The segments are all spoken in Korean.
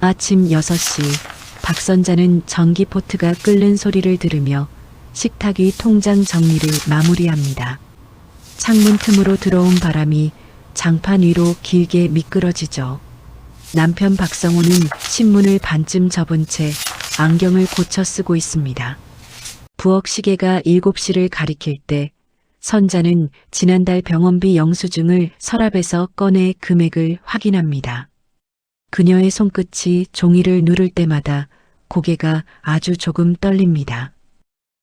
아침 6시 박선자는 전기포트가 끓는 소리를 들으며 식탁 위 통장 정리를 마무리합니다. 창문 틈으로 들어온 바람이 장판 위로 길게 미끄러지죠. 남편 박성호는 신문을 반쯤 접은 채 안경을 고쳐 쓰고 있습니다. 부엌 시계가 7시를 가리킬 때 선자는 지난달 병원비 영수증을 서랍에서 꺼내 금액을 확인합니다. 그녀의 손끝이 종이를 누를 때마다 고개가 아주 조금 떨립니다.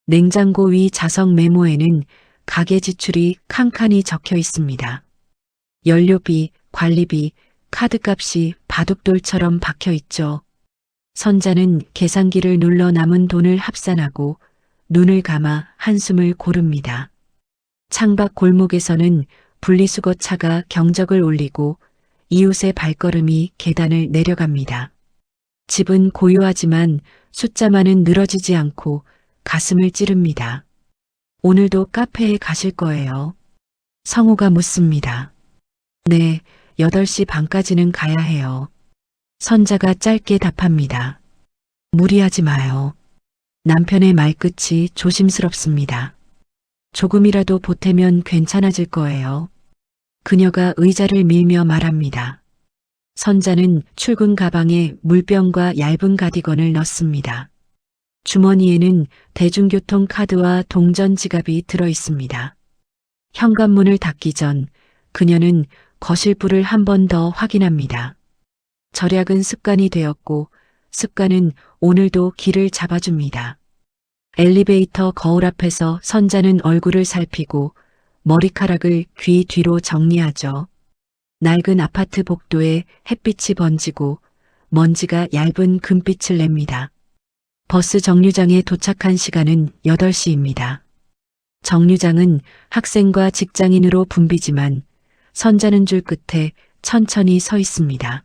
냉장고 위 자석 메모에는 가계 지출이 칸칸이 적혀 있습니다. 연료비, 관리비, 카드값이 바둑돌처럼 박혀 있죠. 선자는 계산기를 눌러 남은 돈을 합산하고 눈을 감아 한숨을 고릅니다. 창밖 골목에서는 분리수거차가 경적을 울리고 이웃의 발걸음이 계단을 내려갑니다. 집은 고요하지만 숫자만은 늘어지지 않고 가슴을 찌릅니다. 오늘도 카페에 가실 거예요? 성우가 묻습니다. 네, 8시 반까지는 가야 해요. 선자가 짧게 답합니다. 무리하지 마요. 남편의 말끝이 조심스럽습니다. 조금이라도 보태면 괜찮아질 거예요. 그녀가 의자를 밀며 말합니다. 선자는 출근 가방에 물병과 얇은 가디건을 넣습니다. 주머니에는 대중교통 카드와 동전 지갑이 들어 있습니다. 현관문을 닫기 전 그녀는 거실 불을 한 번 더 확인합니다. 절약은 습관이 되었고 습관은 오늘도 길을 잡아줍니다. 엘리베이터 거울 앞에서 선자는 얼굴을 살피고 머리카락을 귀 뒤로 정리하죠. 낡은 아파트 복도에 햇빛이 번지고 먼지가 얇은 금빛을 냅니다. 버스 정류장에 도착한 시간은 8시입니다. 정류장은 학생과 직장인으로 붐비지만 선자는 줄 끝에 천천히 서 있습니다.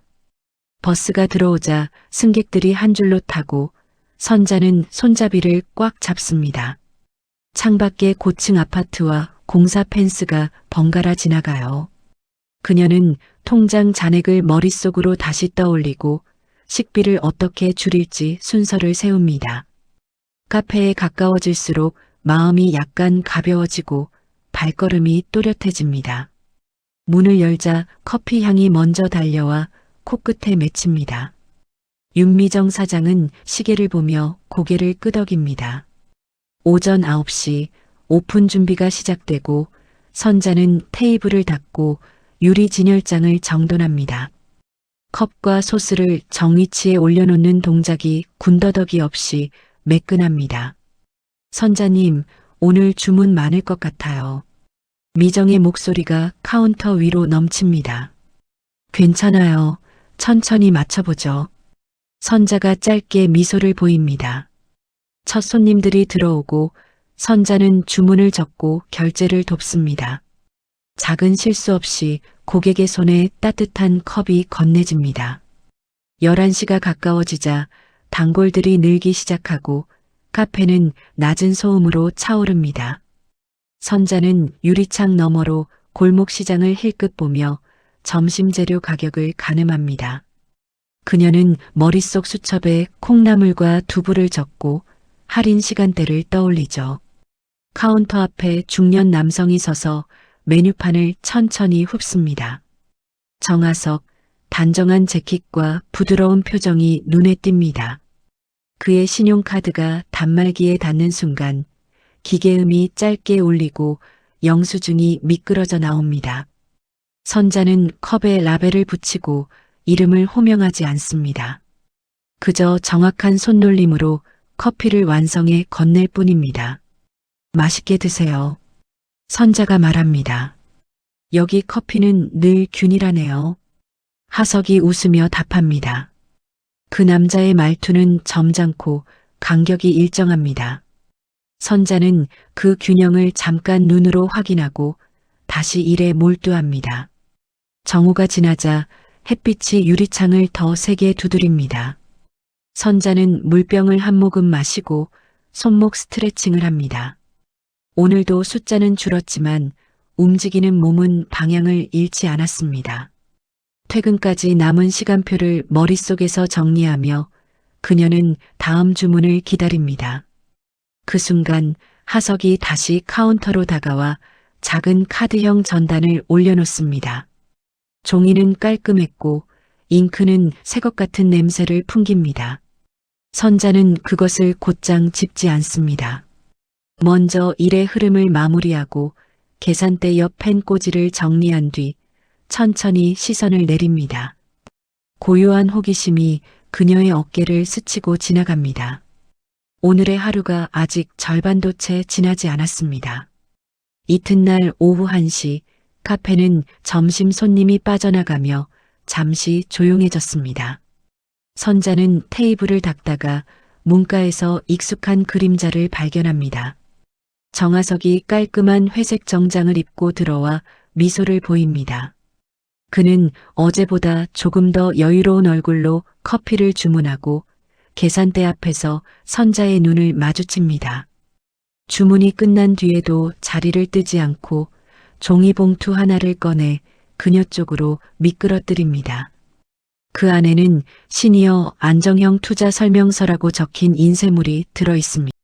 버스가 들어오자 승객들이 한 줄로 타고 선자는 손잡이를 꽉 잡습니다. 창밖에 고층 아파트와 공사 펜스가 번갈아 지나가요. 그녀는 통장 잔액을 머릿속으로 다시 떠올리고 식비를 어떻게 줄일지 순서를 세웁니다. 카페에 가까워질수록 마음이 약간 가벼워지고 발걸음이 또렷해집니다. 문을 열자 커피 향이 먼저 달려와 코끝에 맺힙니다. 윤미정 사장은 시계를 보며 고개를 끄덕입니다. 오전 9시 오픈 준비가 시작되고 선자는 테이블을 닫고 유리 진열장을 정돈합니다. 컵과 소스를 정위치에 올려놓는 동작이 군더더기 없이 매끈합니다. 선자님, 오늘 주문 많을 것 같아요. 미정의 목소리가 카운터 위로 넘칩니다. 괜찮아요. 천천히 맞춰보죠. 선자가 짧게 미소를 보입니다. 첫 손님들이 들어오고 선자는 주문을 적고 결제를 돕습니다. 작은 실수 없이 고객의 손에 따뜻한 컵이 건네집니다. 11시가 가까워지자 단골들이 늘기 시작하고 카페는 낮은 소음으로 차오릅니다. 선자는 유리창 너머로 골목시장을 힐끗 보며 점심 재료 가격을 가늠합니다. 그녀는 머릿속 수첩에 콩나물과 두부를 적고 할인 시간대를 떠올리죠. 카운터 앞에 중년 남성이 서서 메뉴판을 천천히 훑습니다. 정아석, 단정한 재킷과 부드러운 표정이 눈에 띕니다. 그의 신용카드가 단말기에 닿는 순간 기계음이 짧게 울리고 영수증이 미끄러져 나옵니다. 선자는 컵에 라벨을 붙이고 이름을 호명하지 않습니다. 그저 정확한 손놀림으로 커피를 완성해 건넬 뿐입니다. 맛있게 드세요. 선자가 말합니다. 여기 커피는 늘 균일하네요. 하석이 웃으며 답합니다. 그 남자의 말투는 점잖고 간격이 일정합니다. 선자는 그 균형을 잠깐 눈으로 확인하고 다시 일에 몰두합니다. 정오가 지나자 햇빛이 유리창을 더 세게 두드립니다. 선자는 물병을 한 모금 마시고 손목 스트레칭을 합니다. 오늘도 숫자는 줄었지만 움직이는 몸은 방향을 잃지 않았습니다. 퇴근까지 남은 시간표를 머릿속에서 정리하며 그녀는 다음 주문을 기다립니다. 그 순간 하석이 다시 카운터로 다가와 작은 카드형 전단을 올려놓습니다. 종이는 깔끔했고 잉크는 새것 같은 냄새를 풍깁니다. 선자는 그것을 곧장 짚지 않습니다. 먼저 일의 흐름을 마무리하고 계산대 옆 펜 꽂이를 정리한 뒤 천천히 시선을 내립니다. 고요한 호기심이 그녀의 어깨를 스치고 지나갑니다. 오늘의 하루가 아직 절반도 채 지나지 않았습니다. 이튿날 오후 1시 카페는 점심 손님이 빠져나가며 잠시 조용해졌습니다. 선자는 테이블을 닦다가 문가에서 익숙한 그림자를 발견합니다. 정하석이 깔끔한 회색 정장을 입고 들어와 미소를 보입니다. 그는 어제보다 조금 더 여유로운 얼굴로 커피를 주문하고 계산대 앞에서 선자의 눈을 마주칩니다. 주문이 끝난 뒤에도 자리를 뜨지 않고 종이봉투 하나를 꺼내 그녀 쪽으로 미끄러뜨립니다. 그 안에는 시니어 안정형 투자 설명서라고 적힌 인쇄물이 들어 있습니다.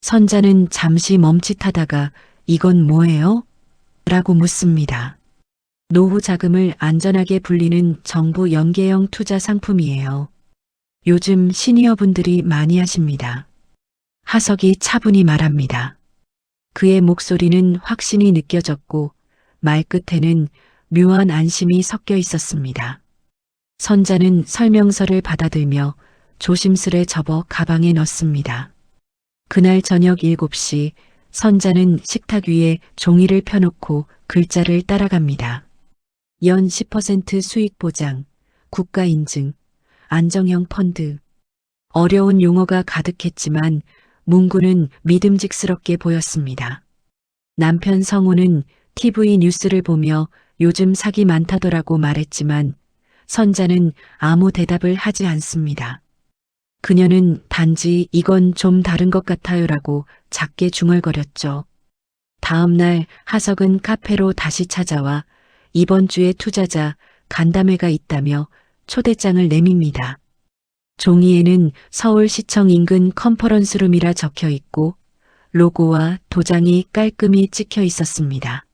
선자는 잠시 멈칫하다가 이건 뭐예요? 라고 묻습니다. 노후 자금을 안전하게 불리는 정부 연계형 투자 상품이에요. 요즘 시니어분들이 많이 하십니다. 하석이 차분히 말합니다. 그의 목소리는 확신이 느껴졌고 말끝에는 묘한 안심이 섞여 있었습니다. 선자는 설명서를 받아들며 조심스레 접어 가방에 넣습니다. 그날 저녁 7시 선자는 식탁 위에 종이를 펴놓고 글자를 따라갑니다. 연 10% 수익 보장, 국가 인증, 안정형 펀드. 어려운 용어가 가득했지만 문구는 믿음직스럽게 보였습니다. 남편 성우는 TV 뉴스를 보며 요즘 사기 많다더라고 말했지만 선자는 아무 대답을 하지 않습니다. 그녀는 단지 이건 좀 다른 것 같아요라고 작게 중얼거렸죠. 다음 날 하석은 카페로 다시 찾아와 이번 주에 투자자 간담회가 있다며 초대장을 내밉니다. 종이에는 서울시청 인근 컨퍼런스룸이라 적혀 있고 로고와 도장이 깔끔히 찍혀 있었습니다.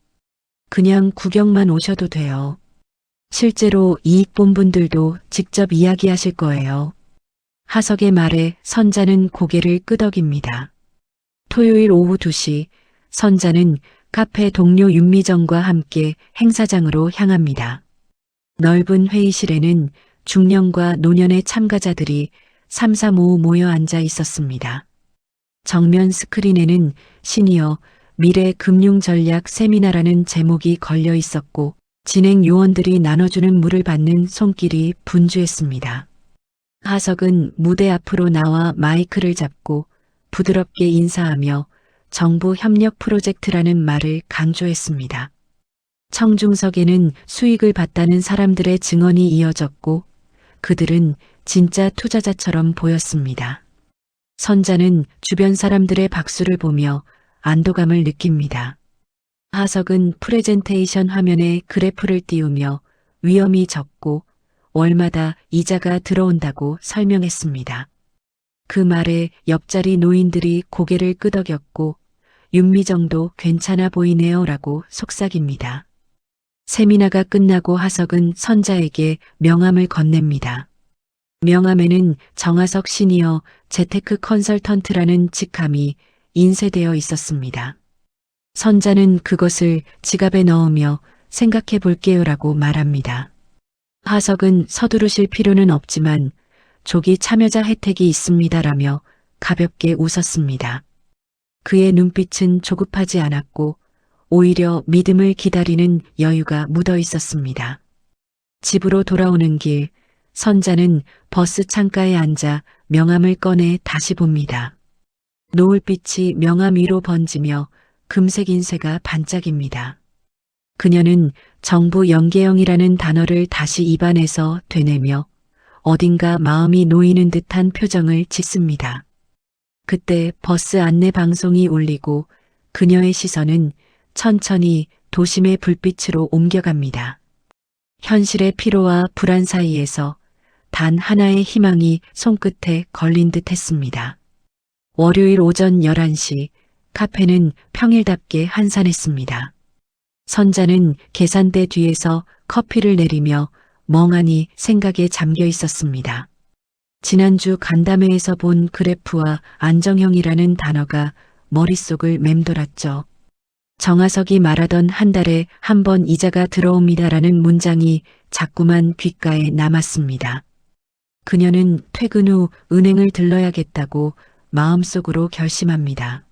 그냥 구경만 오셔도 돼요. 실제로 이익 본 분들도 직접 이야기하실 거예요. 하석의 말에 선자는 고개를 끄덕입니다. 토요일 오후 2시 선자는 카페 동료 윤미정과 함께 행사장으로 향합니다. 넓은 회의실에는 중년과 노년의 참가자들이 삼삼오오 모여 앉아 있었습니다. 정면 스크린에는 시니어 미래 금융 전략 세미나라는 제목이 걸려 있었고 진행 요원들이 나눠주는 물을 받는 손길이 분주했습니다. 하석은 무대 앞으로 나와 마이크를 잡고 부드럽게 인사하며 정부 협력 프로젝트라는 말을 강조했습니다. 청중석에는 수익을 봤다는 사람들의 증언이 이어졌고 그들은 진짜 투자자처럼 보였습니다. 선자는 주변 사람들의 박수를 보며 안도감을 느낍니다. 하석은 프레젠테이션 화면에 그래프를 띄우며 위험이 적고 월마다 이자가 들어온다고 설명했습니다. 그 말에 옆자리 노인들이 고개를 끄덕였고 윤미정도 괜찮아 보이네요 라고 속삭입니다. 세미나가 끝나고 하석은 선자에게 명함을 건넵니다. 명함에는 정하석 시니어 재테크 컨설턴트라는 직함이 인쇄되어 있었습니다. 선자는 그것을 지갑에 넣으며 생각해 볼게요라고 말합니다. 하석은 서두르실 필요는 없지만 조기 참여자 혜택이 있습니다라며 가볍게 웃었습니다. 그의 눈빛은 조급하지 않았고 오히려 믿음을 기다리는 여유가 묻어 있었습니다. 집으로 돌아오는 길, 선자는 버스 창가에 앉아 명함을 꺼내 다시 봅니다. 노을빛이 명함 위로 번지며 금색 인쇄가 반짝입니다. 그녀는 정부 연계형이라는 단어를 다시 입안에서 되뇌며 어딘가 마음이 놓이는 듯한 표정을 짓습니다. 그때 버스 안내 방송이 울리고 그녀의 시선은 천천히 도심의 불빛으로 옮겨갑니다. 현실의 피로와 불안 사이에서 단 하나의 희망이 손끝에 걸린 듯 했습니다. 월요일 오전 11시 카페는 평일답게 한산했습니다. 선자는 계산대 뒤에서 커피를 내리며 멍하니 생각에 잠겨 있었습니다. 지난주 간담회에서 본 그래프와 안정형이라는 단어가 머릿속을 맴돌았죠. 정하석이 말하던 한 달에 한 번 이자가 들어옵니다라는 문장이 자꾸만 귓가에 남았습니다. 그녀는 퇴근 후 은행을 들러야겠다고 마음속으로 결심합니다.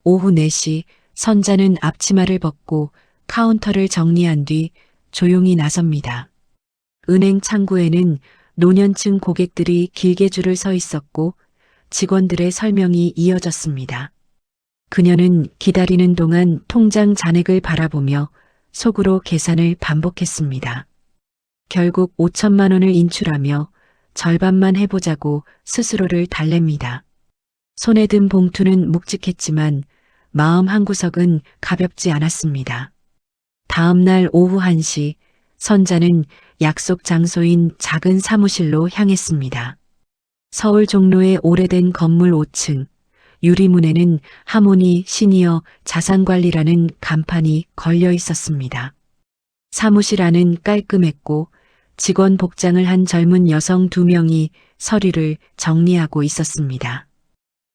오후 4시 선자는 앞치마를 벗고 카운터를 정리한 뒤 조용히 나섭니다. 은행 창구에는 노년층 고객들이 길게 줄을 서 있었고 직원들의 설명이 이어졌습니다. 그녀는 기다리는 동안 통장 잔액을 바라보며 속으로 계산을 반복했습니다. 결국 5천만 원을 인출하며 절반만 해보자고 스스로를 달랩니다. 손에 든 봉투는 묵직했지만 마음 한구석은 가볍지 않았습니다. 다음 날 오후 1시 선자는 약속 장소인 작은 사무실로 향했습니다. 서울 종로의 오래된 건물 5층, 유리문에는 하모니 시니어 자산관리라는 간판이 걸려 있었습니다. 사무실 안은 깔끔했고 직원 복장을 한 젊은 여성 2명이 서류를 정리하고 있었습니다.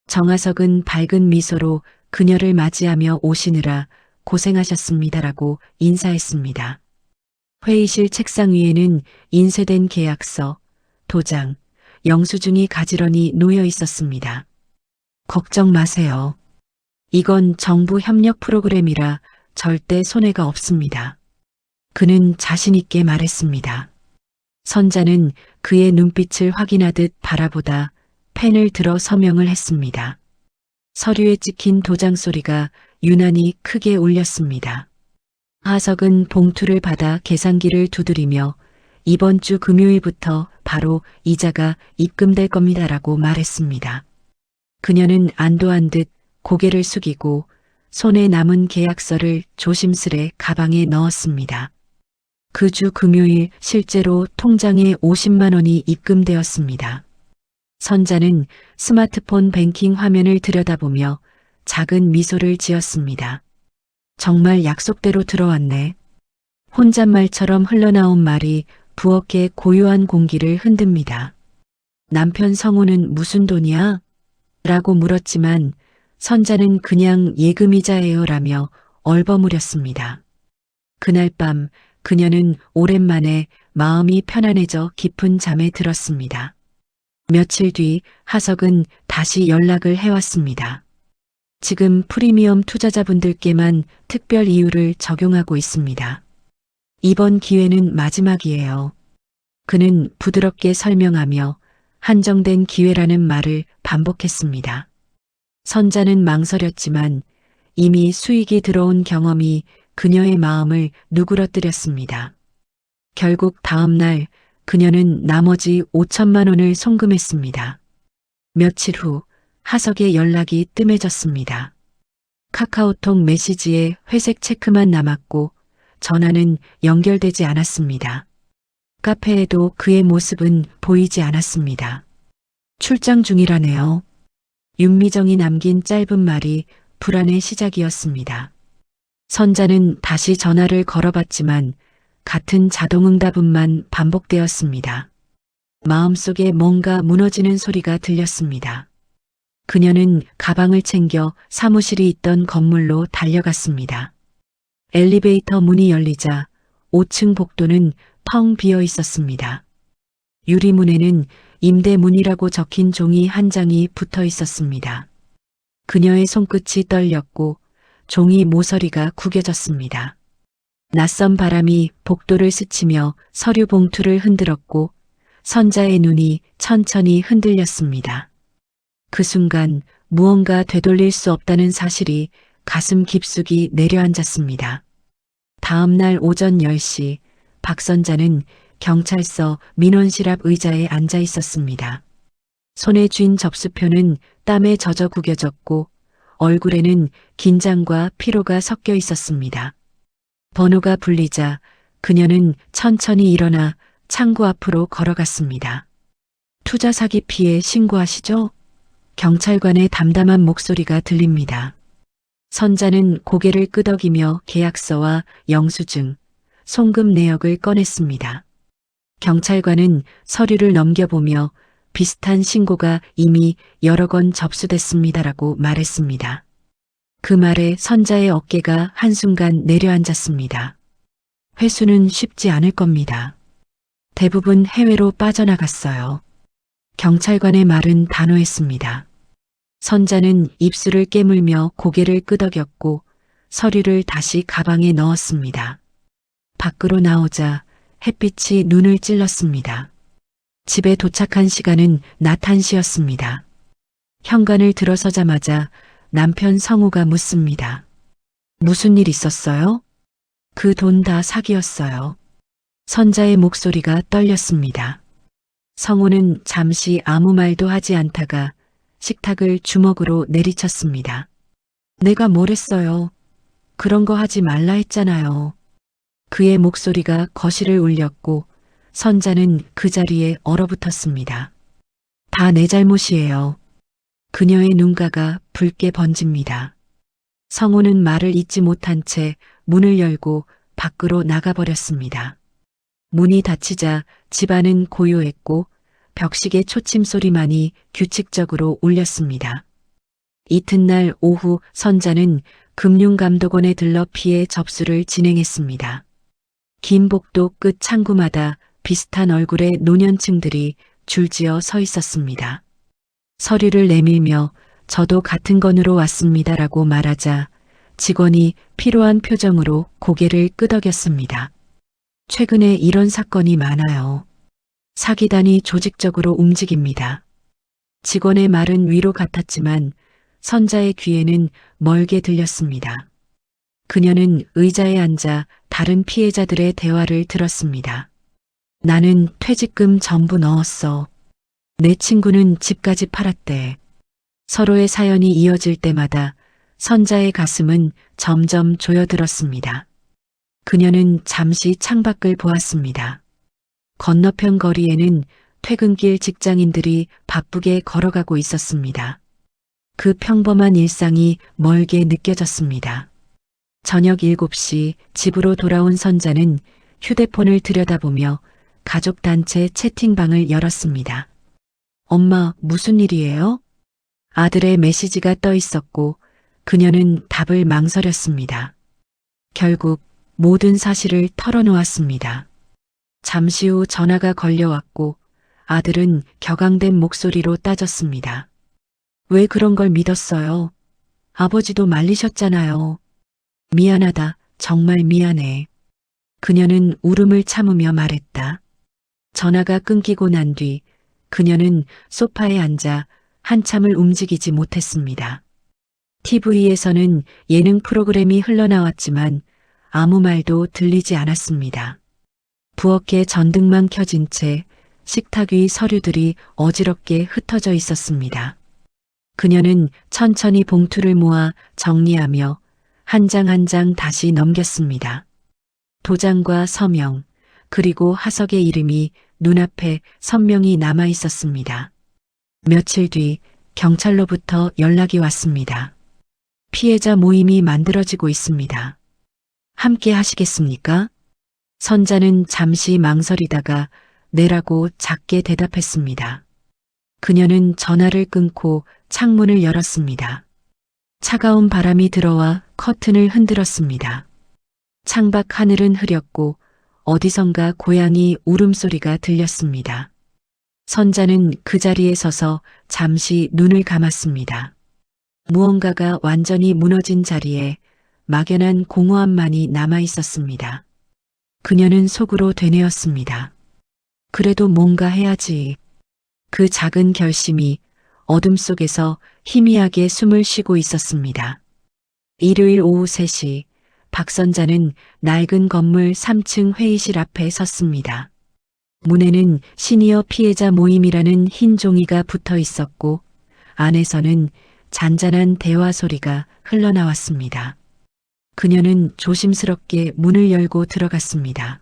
정하석은 밝은 미소로 그녀를 맞이하며 오시느라 고생하셨습니다라고 인사했습니다. 회의실 책상 위에는 인쇄된 계약서, 도장, 영수증이 가지런히 놓여 있었습니다. 걱정 마세요. 이건 정부 협력 프로그램이라 절대 손해가 없습니다. 그는 자신 있게 말했습니다. 선자는 그의 눈빛을 확인하듯 바라보다 펜을 들어 서명을 했습니다. 서류에 찍힌 도장 소리가 유난히 크게 울렸습니다. 하석은 봉투를 받아 계산기를 두드리며 이번 주 금요일부터 바로 이자가 입금될 겁니다라고 말했습니다. 그녀는 안도한 듯 고개를 숙이고 손에 남은 계약서를 조심스레 가방에 넣었습니다. 그 주 금요일 실제로 통장에 50만 원이 입금되었습니다. 선자는 스마트폰 뱅킹 화면을 들여다보며 작은 미소를 지었습니다. 정말 약속대로 들어왔네. 혼잣말처럼 흘러나온 말이 부엌의 고요한 공기를 흔듭니다. 남편 성우는 무슨 돈이야? 라고 물었지만 선자는 그냥 예금이자예요 라며 얼버무렸습니다. 그날 밤 그녀는 오랜만에 마음이 편안해져 깊은 잠에 들었습니다. 며칠 뒤 하석은 다시 연락을 해왔습니다. 지금 프리미엄 투자자분들께만 특별 이유를 적용하고 있습니다. 이번 기회는 마지막이에요. 그는 부드럽게 설명하며 한정된 기회라는 말을 반복했습니다. 선자는 망설였지만 이미 수익이 들어온 경험이 그녀의 마음을 누그러뜨렸습니다. 결국 다음 날 그녀는 나머지 5천만 원을 송금했습니다. 며칠 후 하석의 연락이 뜸해졌습니다. 카카오톡 메시지에 회색 체크만 남았고 전화는 연결되지 않았습니다. 카페에도 그의 모습은 보이지 않았습니다. 출장 중이라네요. 윤미정이 남긴 짧은 말이 불안의 시작이었습니다. 선자는 다시 전화를 걸어봤지만 같은 자동응답음만 반복되었습니다. 마음속에 뭔가 무너지는 소리가 들렸습니다. 그녀는 가방을 챙겨 사무실이 있던 건물로 달려갔습니다. 엘리베이터 문이 열리자 5층 복도는 텅 비어 있었습니다. 유리문에는 임대문이라고 적힌 종이 한 장이 붙어 있었습니다. 그녀의 손끝이 떨렸고 종이 모서리가 구겨졌습니다. 낯선 바람이 복도를 스치며 서류 봉투를 흔들었고 선자의 눈이 천천히 흔들렸습니다. 그 순간 무언가 되돌릴 수 없다는 사실이 가슴 깊숙이 내려앉았습니다. 다음 날 오전 10시 박선자는 경찰서 민원실 앞 의자에 앉아 있었습니다. 손에 쥔 접수표는 땀에 젖어 구겨졌고 얼굴에는 긴장과 피로가 섞여 있었습니다. 번호가 불리자 그녀는 천천히 일어나 창구 앞으로 걸어갔습니다. 투자 사기 피해 신고하시죠? 경찰관의 담담한 목소리가 들립니다. 선자는 고개를 끄덕이며 계약서와 영수증, 송금 내역을 꺼냈습니다. 경찰관은 서류를 넘겨보며 비슷한 신고가 이미 여러 건 접수됐습니다라고 말했습니다. 그 말에 선자의 어깨가 한순간 내려앉았습니다. 회수는 쉽지 않을 겁니다. 대부분 해외로 빠져나갔어요. 경찰관의 말은 단호했습니다. 선자는 입술을 깨물며 고개를 끄덕였고 서류를 다시 가방에 넣었습니다. 밖으로 나오자 햇빛이 눈을 찔렀습니다. 집에 도착한 시간은 낮 1시였습니다. 현관을 들어서자마자 남편 성우가 묻습니다. 무슨 일 있었어요? 그 돈 다 사기였어요. 선자의 목소리가 떨렸습니다. 성우는 잠시 아무 말도 하지 않다가 식탁을 주먹으로 내리쳤습니다. 내가 뭘 했어요? 그런 거 하지 말라 했잖아요. 그의 목소리가 거실을 울렸고 선자는 그 자리에 얼어붙었습니다. 다 내 잘못이에요. 그녀의 눈가가 붉게 번집니다. 성우는 말을 잇지 못한 채 문을 열고 밖으로 나가버렸습니다. 문이 닫히자 집안은 고요했고 벽식의 초침 소리만이 규칙적으로 울렸습니다. 이튿날 오후 선자는 금융감독원에 들러 피해 접수를 진행했습니다. 긴 복도 끝 창구마다 비슷한 얼굴의 노년층들이 줄지어 서 있었습니다. 서류를 내밀며 저도 같은 건으로 왔습니다라고 말하자 직원이 피로한 표정으로 고개를 끄덕였습니다. 최근에 이런 사건이 많아요. 사기단이 조직적으로 움직입니다. 직원의 말은 위로 같았지만 선자의 귀에는 멀게 들렸습니다. 그녀는 의자에 앉아 다른 피해자들의 대화를 들었습니다. 나는 퇴직금 전부 넣었어. 내 친구는 집까지 팔았대. 서로의 사연이 이어질 때마다 선자의 가슴은 점점 조여들었습니다. 그녀는 잠시 창밖을 보았습니다. 건너편 거리에는 퇴근길 직장인들이 바쁘게 걸어가고 있었습니다. 그 평범한 일상이 멀게 느껴졌습니다. 저녁 7시 집으로 돌아온 선자는 휴대폰을 들여다보며 가족단체 채팅방을 열었습니다. 엄마, 무슨 일이에요? 아들의 메시지가 떠 있었고 그녀는 답을 망설였습니다. 결국 모든 사실을 털어놓았습니다. 잠시 후 전화가 걸려왔고 아들은 격앙된 목소리로 따졌습니다. 왜 그런 걸 믿었어요? 아버지도 말리셨잖아요. 미안하다, 정말 미안해. 그녀는 울음을 참으며 말했다. 전화가 끊기고 난 뒤 그녀는 소파에 앉아 한참을 움직이지 못했습니다. TV에서는 예능 프로그램이 흘러나왔지만 아무 말도 들리지 않았습니다. 부엌에 전등만 켜진 채 식탁 위 서류들이 어지럽게 흩어져 있었습니다. 그녀는 천천히 봉투를 모아 정리하며 한 장 한 장 다시 넘겼습니다. 도장과 서명, 그리고 하석의 이름이 눈앞에 선명히 남아 있었습니다. 며칠 뒤 경찰로부터 연락이 왔습니다. 피해자 모임이 만들어지고 있습니다. 함께 하시겠습니까? 선자는 잠시 망설이다가 네라고 작게 대답했습니다. 그녀는 전화를 끊고 창문을 열었습니다. 차가운 바람이 들어와 커튼을 흔들었습니다. 창밖 하늘은 흐렸고 어디선가 고양이 울음소리가 들렸습니다. 선자는 그 자리에 서서 잠시 눈을 감았습니다. 무언가가 완전히 무너진 자리에 막연한 공허함만이 남아 있었습니다. 그녀는 속으로 되뇌었습니다. 그래도 뭔가 해야지. 그 작은 결심이 어둠 속에서 희미하게 숨을 쉬고 있었습니다. 일요일 오후 3시 박선자는 낡은 건물 3층 회의실 앞에 섰습니다. 문에는 시니어 피해자 모임이라는 흰 종이가 붙어 있었고 안에서는 잔잔한 대화 소리가 흘러나왔습니다. 그녀는 조심스럽게 문을 열고 들어갔습니다.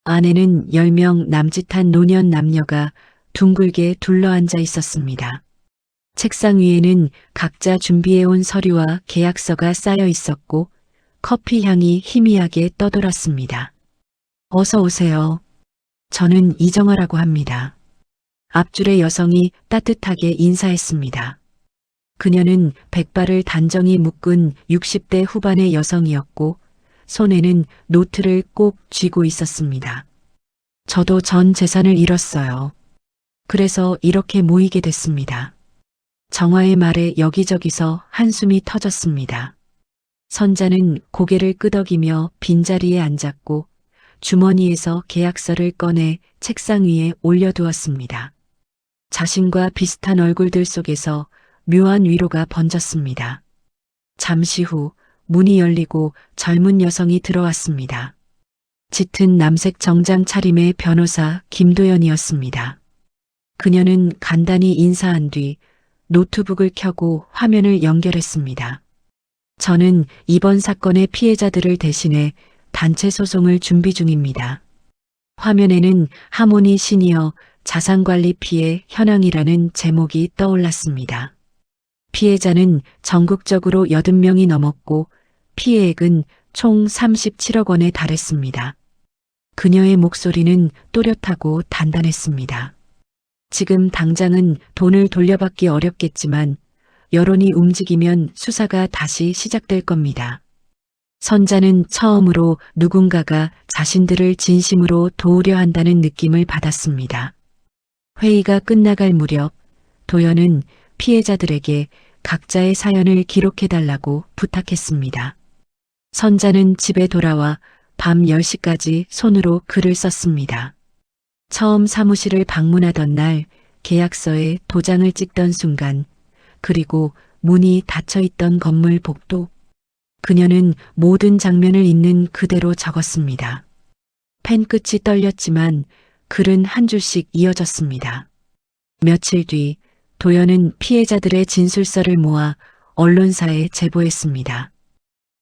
안에는 10명 남짓한 노년 남녀가 둥글게 둘러앉아 있었습니다. 책상 위에는 각자 준비해온 서류와 계약서가 쌓여 있었고 커피 향이 희미하게 떠돌았습니다. 어서 오세요. 저는 이정아라고 합니다. 앞줄의 여성이 따뜻하게 인사했습니다. 그녀는 백발을 단정히 묶은 60대 후반의 여성이었고 손에는 노트를 꼭 쥐고 있었습니다. 저도 전 재산을 잃었어요. 그래서 이렇게 모이게 됐습니다. 정화의 말에 여기저기서 한숨이 터졌습니다. 선자는 고개를 끄덕이며 빈자리에 앉았고 주머니에서 계약서를 꺼내 책상 위에 올려두었습니다. 자신과 비슷한 얼굴들 속에서 묘한 위로가 번졌습니다. 잠시 후 문이 열리고 젊은 여성이 들어왔습니다. 짙은 남색 정장 차림의 변호사 김도연이었습니다. 그녀는 간단히 인사한 뒤 노트북을 켜고 화면을 연결했습니다. 저는 이번 사건의 피해자들을 대신해 단체 소송을 준비 중입니다. 화면에는 하모니 시니어 자산관리 피해 현황이라는 제목이 떠올랐습니다. 피해자는 전국적으로 80명이 넘었고 피해액은 총 37억 원에 달했습니다. 그녀의 목소리는 또렷하고 단단했습니다. 지금 당장은 돈을 돌려받기 어렵겠지만 여론이 움직이면 수사가 다시 시작될 겁니다. 선자는 처음으로 누군가가 자신들을 진심으로 도우려 한다는 느낌을 받았습니다. 회의가 끝나갈 무렵 도연은 피해자들에게 각자의 사연을 기록해달라고 부탁했습니다. 선자는 집에 돌아와 밤 10시까지 손으로 글을 썼습니다. 처음 사무실을 방문하던 날 계약서에 도장을 찍던 순간 그리고 문이 닫혀있던 건물 복도 그녀는 모든 장면을 있는 그대로 적었습니다. 펜 끝이 떨렸지만 글은 한 줄씩 이어졌습니다. 며칠 뒤 도연은 피해자들의 진술서를 모아 언론사에 제보했습니다.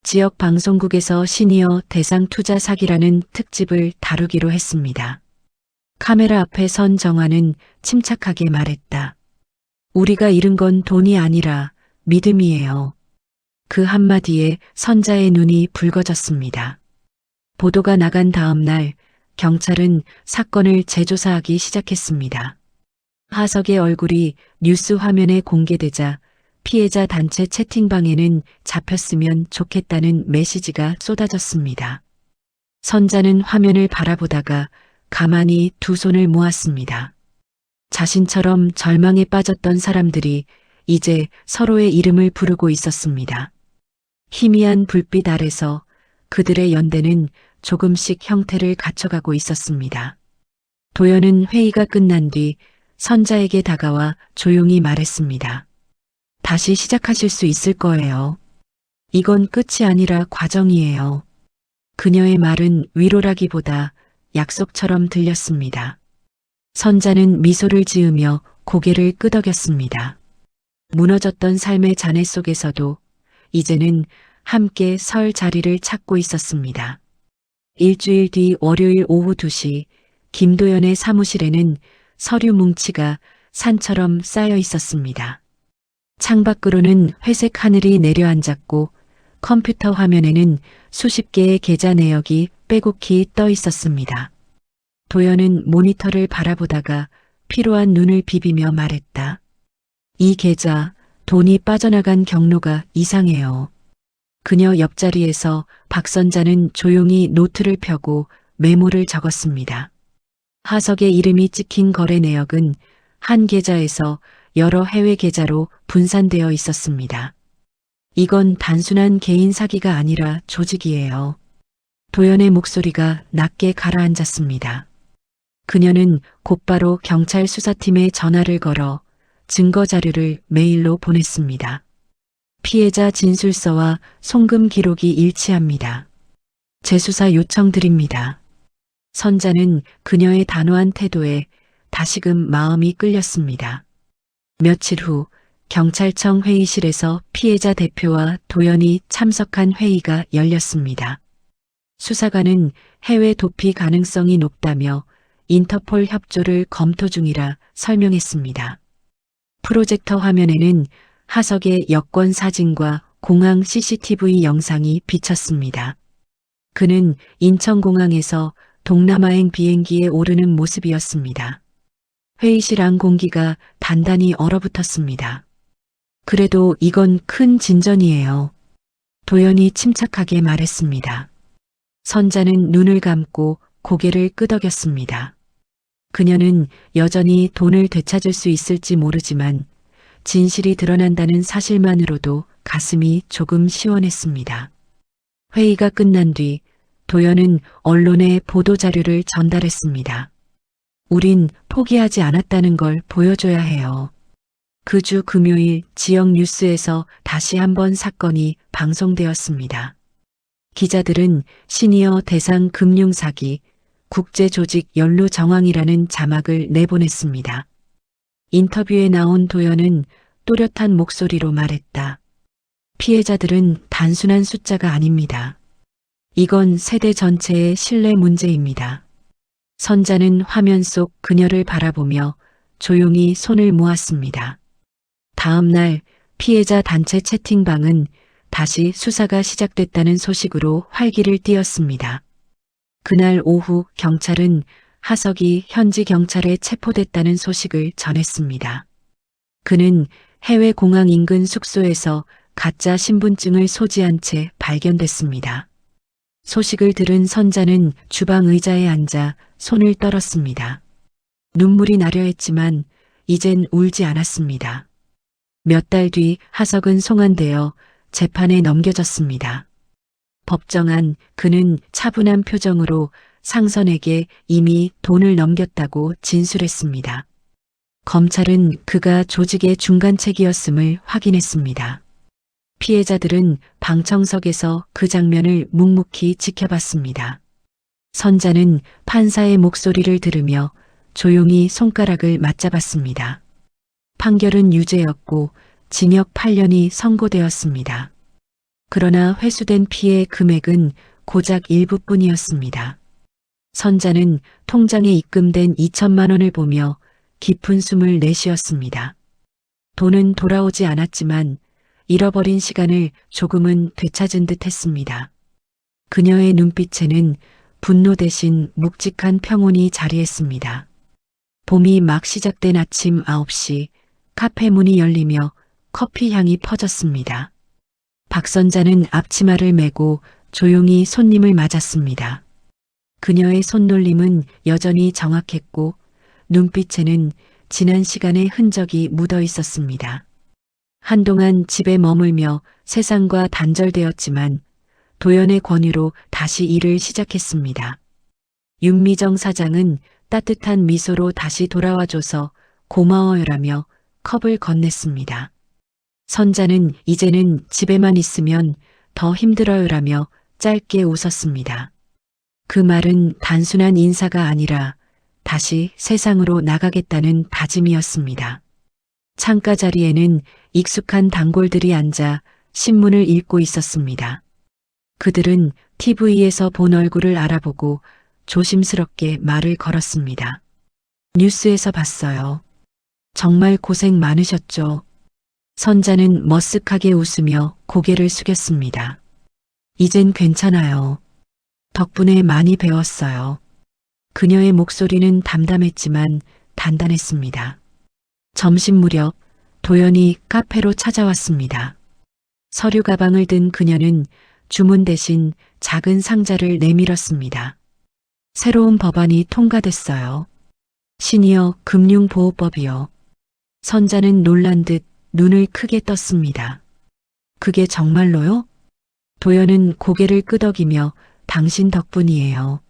지역 방송국에서 시니어 대상 투자 사기라는 특집을 다루기로 했습니다. 카메라 앞에 선 정화는 침착하게 말했다. 우리가 잃은 건 돈이 아니라 믿음이에요. 그 한마디에 선자의 눈이 붉어졌습니다. 보도가 나간 다음 날 경찰은 사건을 재조사하기 시작했습니다. 하석의 얼굴이 뉴스 화면에 공개되자 피해자 단체 채팅방에는 잡혔으면 좋겠다는 메시지가 쏟아졌습니다. 선자는 화면을 바라보다가 가만히 두 손을 모았습니다. 자신처럼 절망에 빠졌던 사람들이 이제 서로의 이름을 부르고 있었습니다. 희미한 불빛 아래서 그들의 연대는 조금씩 형태를 갖춰가고 있었습니다. 도연은 회의가 끝난 뒤 선자에게 다가와 조용히 말했습니다. 다시 시작하실 수 있을 거예요. 이건 끝이 아니라 과정이에요. 그녀의 말은 위로라기보다 약속처럼 들렸습니다. 선자는 미소를 지으며 고개를 끄덕였습니다. 무너졌던 삶의 잔해 속에서도 이제는 함께 설 자리를 찾고 있었습니다. 일주일 뒤 월요일 오후 2시 김도연의 사무실에는 서류 뭉치가 산처럼 쌓여 있었습니다. 창밖으로는 회색 하늘이 내려앉았고 컴퓨터 화면에는 수십 개의 계좌 내역이 빼곡히 떠 있었습니다. 도연은 모니터를 바라보다가 피로한 눈을 비비며 말했다. 이 계좌, 돈이 빠져나간 경로가 이상해요. 그녀 옆자리에서 박선자는 조용히 노트를 펴고 메모를 적었습니다. 하석의 이름이 찍힌 거래 내역은 한 계좌에서 여러 해외 계좌로 분산되어 있었습니다. 이건 단순한 개인 사기가 아니라 조직이에요. 도연의 목소리가 낮게 가라앉았습니다. 그녀는 곧바로 경찰 수사팀에 전화를 걸어 증거 자료를 메일로 보냈습니다. 피해자 진술서와 송금 기록이 일치합니다. 재수사 요청드립니다. 선자는 그녀의 단호한 태도에 다시금 마음이 끌렸습니다. 며칠 후 경찰청 회의실에서 피해자 대표와 도연이 참석한 회의가 열렸습니다. 수사관은 해외 도피 가능성이 높다며 인터폴 협조를 검토 중이라 설명했습니다. 프로젝터 화면에는 하석의 여권 사진과 공항 CCTV 영상이 비쳤습니다. 그는 인천공항에서 동남아행 비행기에 오르는 모습이었습니다. 회의실 안 공기가 단단히 얼어붙었습니다. 그래도 이건 큰 진전이에요. 도연이 침착하게 말했습니다. 선자는 눈을 감고 고개를 끄덕였습니다. 그녀는 여전히 돈을 되찾을 수 있을지 모르지만 진실이 드러난다는 사실만으로도 가슴이 조금 시원했습니다. 회의가 끝난 뒤 도연은 언론에 보도자료를 전달했습니다. 우린 포기하지 않았다는 걸 보여줘야 해요. 그 주 금요일 지역 뉴스에서 다시 한번 사건이 방송되었습니다. 기자들은 시니어 대상 금융사기, 국제조직 연루 정황이라는 자막을 내보냈습니다. 인터뷰에 나온 도연은 또렷한 목소리로 말했다. 피해자들은 단순한 숫자가 아닙니다. 이건 세대 전체의 신뢰 문제입니다. 선자는 화면 속 그녀를 바라보며 조용히 손을 모았습니다. 다음 날 피해자 단체 채팅방은 다시 수사가 시작됐다는 소식으로 활기를 띠었습니다. 그날 오후 경찰은 하석이 현지 경찰에 체포됐다는 소식을 전했습니다. 그는 해외 공항 인근 숙소에서 가짜 신분증을 소지한 채 발견됐습니다. 소식을 들은 선자는 주방 의자에 앉아 손을 떨었습니다. 눈물이 나려 했지만 이젠 울지 않았습니다. 몇 달 뒤 하석은 송환되어 재판에 넘겨졌습니다. 법정 안 그는 차분한 표정으로 상선에게 이미 돈을 넘겼다고 진술했습니다. 검찰은 그가 조직의 중간책이었음을 확인했습니다. 피해자들은 방청석에서 그 장면을 묵묵히 지켜봤습니다. 선자는 판사의 목소리를 들으며 조용히 손가락을 맞잡았습니다. 판결은 유죄였고 징역 8년이 선고되었습니다. 그러나 회수된 피해 금액은 고작 일부뿐이었습니다. 선자는 통장에 입금된 2천만 원을 보며 깊은 숨을 내쉬었습니다. 돈은 돌아오지 않았지만 잃어버린 시간을 조금은 되찾은 듯 했습니다. 그녀의 눈빛에는 분노 대신 묵직한 평온이 자리했습니다. 봄이 막 시작된 아침 9시 카페 문이 열리며 커피 향이 퍼졌습니다. 박선자는 앞치마를 메고 조용히 손님을 맞았습니다. 그녀의 손놀림은 여전히 정확했고 눈빛에는 지난 시간의 흔적이 묻어 있었습니다. 한동안 집에 머물며 세상과 단절되었지만 도연의 권유로 다시 일을 시작했습니다. 윤미정 사장은 따뜻한 미소로 다시 돌아와줘서 고마워요라며 컵을 건넸습니다. 선자는 이제는 집에만 있으면 더 힘들어요라며 짧게 웃었습니다. 그 말은 단순한 인사가 아니라 다시 세상으로 나가겠다는 다짐이었습니다. 창가 자리에는 익숙한 단골들이 앉아 신문을 읽고 있었습니다. 그들은 TV에서 본 얼굴을 알아보고 조심스럽게 말을 걸었습니다. 뉴스에서 봤어요. 정말 고생 많으셨죠. 선자는 머쓱하게 웃으며 고개를 숙였습니다. 이젠 괜찮아요. 덕분에 많이 배웠어요. 그녀의 목소리는 담담했지만 단단했습니다. 점심 무렵 도연이 카페로 찾아왔습니다. 서류 가방을 든 그녀는 주문 대신 작은 상자를 내밀었습니다. 새로운 법안이 통과됐어요. 시니어 금융보호법이요. 선자는 놀란 듯 눈을 크게 떴습니다. 그게 정말로요? 도연은 고개를 끄덕이며 당신 덕분이에요.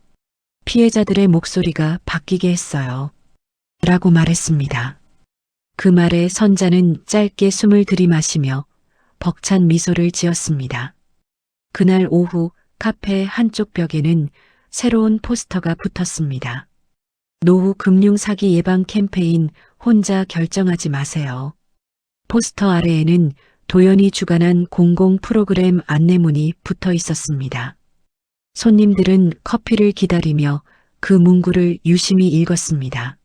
피해자들의 목소리가 바뀌게 했어요. 라고 말했습니다. 그 말에 선자는 짧게 숨을 들이마시며 벅찬 미소를 지었습니다. 그날 오후 카페 한쪽 벽에는 새로운 포스터가 붙었습니다. 노후 금융 사기 예방 캠페인 혼자 결정하지 마세요. 포스터 아래에는 도연이 주관한 공공 프로그램 안내문이 붙어 있었습니다. 손님들은 커피를 기다리며 그 문구를 유심히 읽었습니다.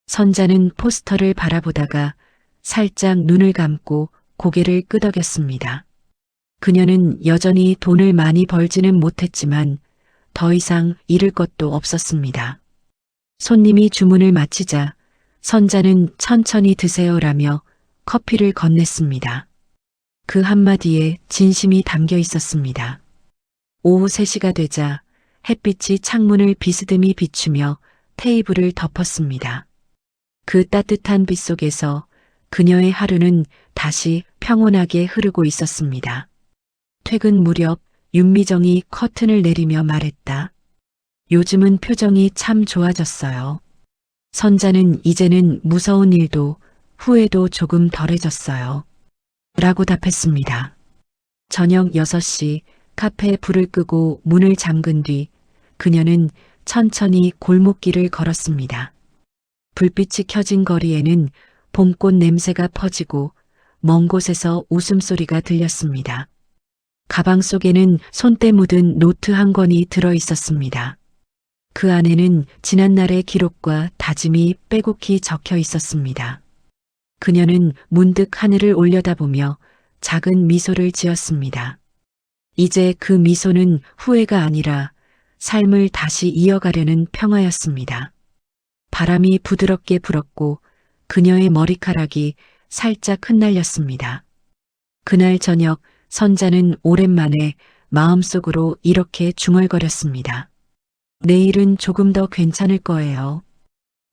선자는 포스터를 바라보다가 살짝 눈을 감고 고개를 끄덕였습니다. 그녀는 여전히 돈을 많이 벌지는 못했지만 더 이상 잃을 것도 없었습니다. 손님이 주문을 마치자 선자는 천천히 드세요라며 커피를 건넸습니다. 그 한마디에 진심이 담겨 있었습니다. 오후 3시가 되자 햇빛이 창문을 비스듬히 비추며 테이블을 덮었습니다. 그 따뜻한 빛 속에서 그녀의 하루는 다시 평온하게 흐르고 있었습니다. 퇴근 무렵 윤미정이 커튼을 내리며 말했다. 요즘은 표정이 참 좋아졌어요. 선자는 이제는 무서운 일도 후회도 조금 덜해졌어요. 라고 답했습니다. 저녁 6시 카페에 불을 끄고 문을 잠근 뒤 그녀는 천천히 골목길을 걸었습니다. 불빛이 켜진 거리에는 봄꽃 냄새가 퍼지고 먼 곳에서 웃음소리가 들렸습니다. 가방 속에는 손때 묻은 노트 한 권이 들어 있었습니다. 그 안에는 지난날의 기록과 다짐이 빼곡히 적혀 있었습니다. 그녀는 문득 하늘을 올려다보며 작은 미소를 지었습니다. 이제 그 미소는 후회가 아니라 삶을 다시 이어가려는 평화였습니다. 바람이 부드럽게 불었고 그녀의 머리카락이 살짝 흩날렸습니다. 그날 저녁 선자는 오랜만에 마음속으로 이렇게 중얼거렸습니다. 내일은 조금 더 괜찮을 거예요.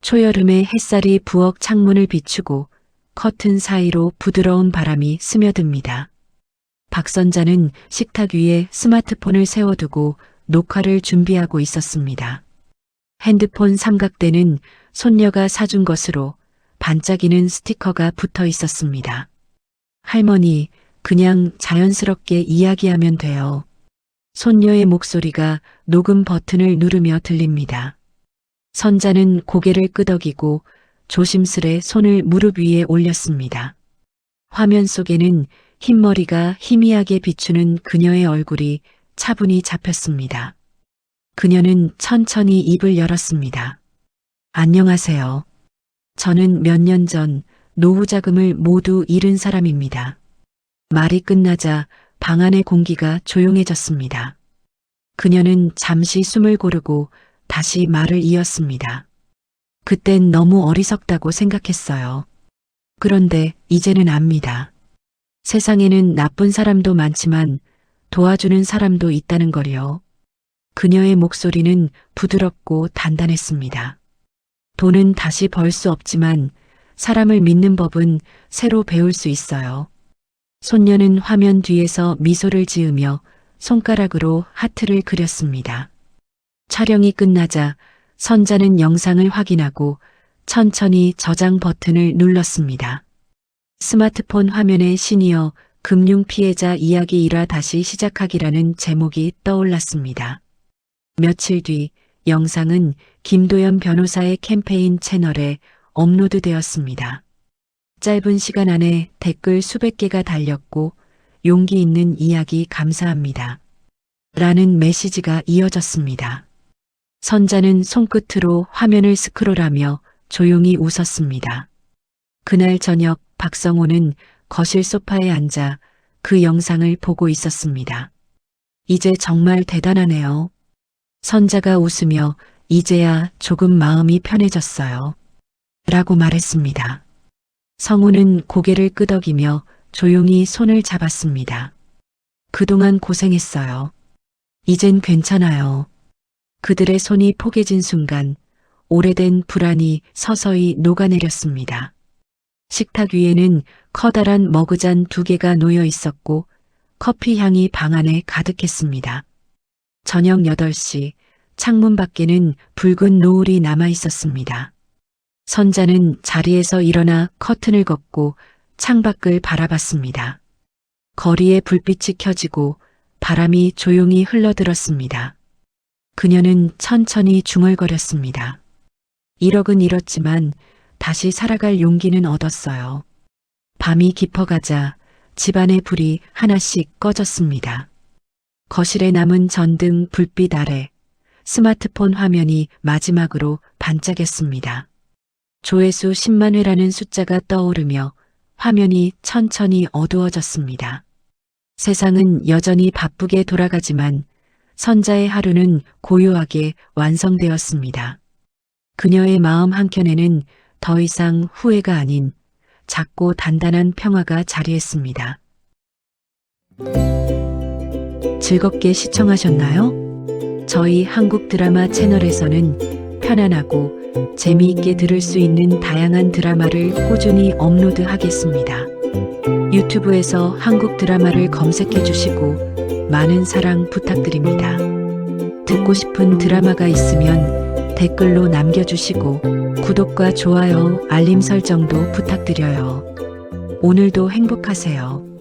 초여름의 햇살이 부엌 창문을 비추고 커튼 사이로 부드러운 바람이 스며듭니다. 박선자는 식탁 위에 스마트폰을 세워두고 녹화를 준비하고 있었습니다. 핸드폰 삼각대는 손녀가 사준 것으로 반짝이는 스티커가 붙어 있었습니다. 할머니, 그냥 자연스럽게 이야기하면 돼요. 손녀의 목소리가 녹음 버튼을 누르며 들립니다. 선자는 고개를 끄덕이고 조심스레 손을 무릎 위에 올렸습니다. 화면 속에는 흰머리가 희미하게 비추는 그녀의 얼굴이 차분히 잡혔습니다. 그녀는 천천히 입을 열었습니다. 안녕하세요. 저는 몇 년 전 노후 자금을 모두 잃은 사람입니다. 말이 끝나자 방 안의 공기가 조용해졌습니다. 그녀는 잠시 숨을 고르고 다시 말을 이었습니다. 그땐 너무 어리석다고 생각했어요. 그런데 이제는 압니다. 세상에는 나쁜 사람도 많지만 도와주는 사람도 있다는 걸요. 그녀의 목소리는 부드럽고 단단했습니다. 돈은 다시 벌 수 없지만 사람을 믿는 법은 새로 배울 수 있어요. 손녀는 화면 뒤에서 미소를 지으며 손가락으로 하트를 그렸습니다. 촬영이 끝나자 선자는 영상을 확인하고 천천히 저장 버튼을 눌렀습니다. 스마트폰 화면에 시니어 금융 피해자 이야기 1화 다시 시작하기라는 제목이 떠올랐습니다. 며칠 뒤 영상은 김도연 변호사의 캠페인 채널에 업로드되었습니다. 짧은 시간 안에 댓글 수백 개가 달렸고 용기 있는 이야기 감사합니다. 라는 메시지가 이어졌습니다. 선자는 손끝으로 화면을 스크롤하며 조용히 웃었습니다. 그날 저녁 박성호는 거실 소파에 앉아 그 영상을 보고 있었습니다. 이제 정말 대단하네요. 선자가 웃으며 이제야 조금 마음이 편해졌어요. 라고 말했습니다. 성우는 고개를 끄덕이며 조용히 손을 잡았습니다. 그동안 고생했어요. 이젠 괜찮아요. 그들의 손이 포개진 순간 오래된 불안이 서서히 녹아내렸습니다. 식탁 위에는 커다란 머그잔 2개가 놓여 있었고 커피 향이 방 안에 가득했습니다. 저녁 8시 창문 밖에는 붉은 노을이 남아 있었습니다. 선자는 자리에서 일어나 커튼을 걷고 창밖을 바라봤습니다. 거리에 불빛이 켜지고 바람이 조용히 흘러들었습니다. 그녀는 천천히 중얼거렸습니다. 1억은 잃었지만 다시 살아갈 용기는 얻었어요. 밤이 깊어가자 집안의 불이 하나씩 꺼졌습니다. 거실에 남은 전등 불빛 아래 스마트폰 화면이 마지막으로 반짝였습니다. 조회수 10만 회라는 숫자가 떠오르며 화면이 천천히 어두워졌습니다. 세상은 여전히 바쁘게 돌아가지만 선자의 하루는 고요하게 완성되었습니다. 그녀의 마음 한켠에는 더 이상 후회가 아닌 작고 단단한 평화가 자리했습니다. 즐겁게 시청하셨나요? 저희 한국 드라마 채널에서는 편안하고 재미있게 들을 수 있는 다양한 드라마를 꾸준히 업로드하겠습니다. 유튜브에서 한국 드라마를 검색해 주시고 많은 사랑 부탁드립니다. 듣고 싶은 드라마가 있으면 댓글로 남겨주시고 구독과 좋아요, 알림 설정도 부탁드려요. 오늘도 행복하세요.